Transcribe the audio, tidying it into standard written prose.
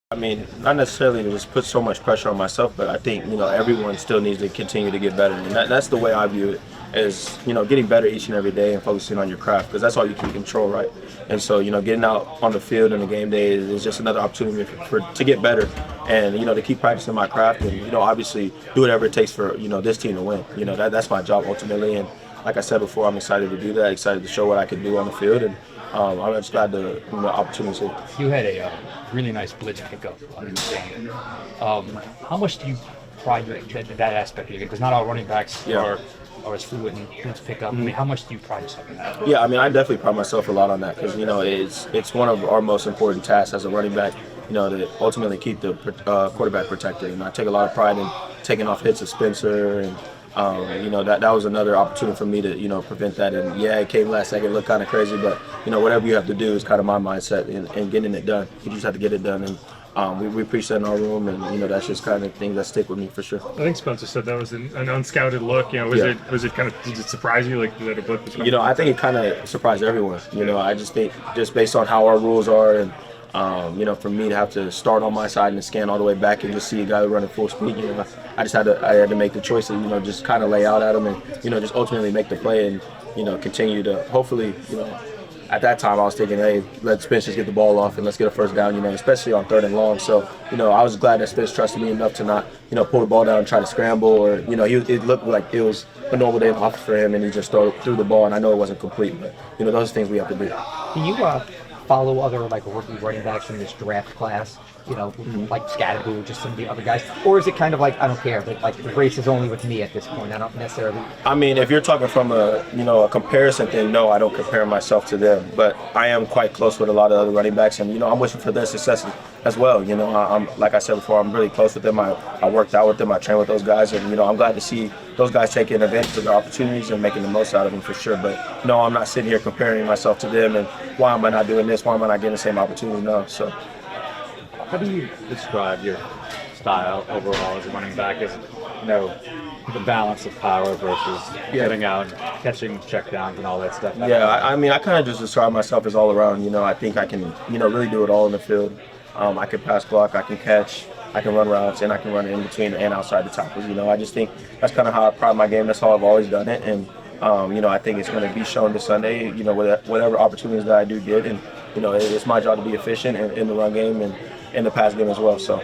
I mean, not necessarily to just put so much pressure on myself, but I think, everyone still needs to continue to get better. And that's the way I view it, is, getting better each and every day and focusing on your craft, because that's all you can control, right? And so, getting out on the field on the game day is just another opportunity to get better and, to keep practicing my craft and, obviously do whatever it takes for, this team to win. That's my job ultimately. And like I said before, I'm excited to do that, excited to show what I can do on the field. And I'm just glad the opportunity. You had a really nice blitz pickup on the game. How much do you pride that aspect of it? Because not all running backs are as fluid in blitz pickup. I mean, how much do you pride yourself in that? Yeah, I mean, I definitely pride myself a lot on that because, it's one of our most important tasks as a running back, to ultimately keep the quarterback protected. And I take a lot of pride in taking off hits of Spencer and that was another opportunity for me to, prevent that. And yeah, it came last second, looked kind of crazy, but, whatever you have to do is kind of my mindset in getting it done. You just have to get it done. And we preach that in our room, and, that's just kind of things that stick with me for sure. I think Spencer said that was an unscouted look. Was it kind of, did it surprise you, like, that a blitz was coming? I think it kind of surprised everyone. I just think just based on how our rules are and, for me to have to start on my side and scan all the way back and just see a guy running full speed, I just had to make the choice to, just kind of lay out at him and, just ultimately make the play and, continue to hopefully, at that time I was thinking, hey, let Spence just get the ball off and let's get a first down, especially on 3rd and long. So, I was glad that Spence trusted me enough to not, pull the ball down and try to scramble or, it looked like it was a normal day in office for him and he just threw the ball and I know it wasn't complete, but, those are things we have to do. Do you follow other rookie running backs in this draft class, like Scattergood, just some of the other guys? Or is it kind of like, I don't care, but the race is only with me at this point, I don't necessarily... I mean, if you're talking from a comparison thing, no, I don't compare myself to them, but I am quite close with a lot of other running backs and, I'm wishing for their success as well. I'm like I said before, I'm really close with them. I worked out with them, I trained with those guys, and, I'm glad to see those guys taking advantage of their opportunities and making the most out of them for sure. But no, I'm not sitting here comparing myself to them and why am I not doing this, why am I not getting the same opportunity? No. So how do you describe your style overall as a running back? As the balance of power versus getting out and catching checkdowns and all that stuff? Yeah, I mean, I kind of just describe myself as all around. I think I can, really do it all in the field. I can pass block, I can catch, I can run routes, and I can run in between and outside the tackles. I just think that's kind of how I pride my game. That's how I've always done it. And, I think it's going to be shown this Sunday, whatever opportunities that I do get. And, it's my job to be efficient in the run game and in the pass game as well. So,